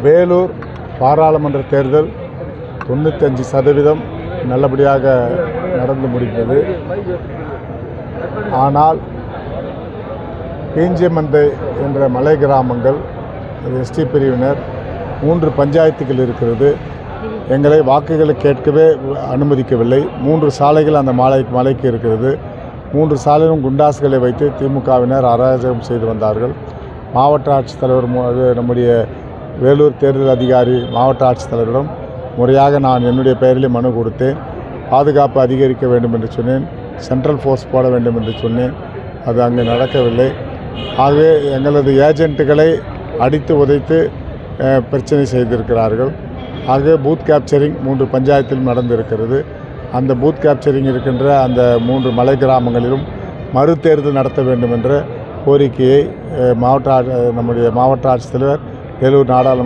வேலூர் பாராளுமன்ற தேர்தல் 95% நல்லபடியாக நடந்து முடிந்தது. ஆனால் பீஞ்சமந்தை என்ற மலை கிராமங்கள், எஸ்டி பிரிவினர் 3 பஞ்சாயத்துகள் இருக்கிறது. எங்களை வாக்குகளை கேட்கவே அனுமதிக்கவில்லை. 3 சாலைகள் அந்த மலைக்கு இருக்கிறது. 3 சாலையிலும் குண்டாசுகளை வைத்து திமுகவினர் அராஜகம் செய்து வந்தார்கள். மாவட்ட ஆட்சித்தலைவர், நம்முடைய வேலூர் தேர்தல் அதிகாரி மாவட்ட ஆட்சித்தலைவரிடம் முறையாக நான் என்னுடைய பெயரில் மனு கொடுத்தேன். பாதுகாப்பு அதிகரிக்க வேண்டும் என்று சொன்னேன். சென்ட்ரல் ஃபோர்ஸ் போட வேண்டும் என்று சொன்னேன். அது அங்கே நடக்கவில்லை. ஆகவே எங்களது ஏஜென்ட்டுகளை அடித்து உதைத்து பிரச்சனை செய்திருக்கிறார்கள். ஆகவே பூத் கேப்சரிங் 3 பஞ்சாயத்திலும் நடந்திருக்கிறது. அந்த பூத் கேப்சரிங் இருக்கின்ற அந்த 3 மலை கிராமங்களிலும் மறுதேர்தல் நடத்த வேண்டும் என்ற கோரிக்கையை நம்முடைய மாவட்ட ஆட்சித்தலைவர், வேலூர் நாடாளுமன்ற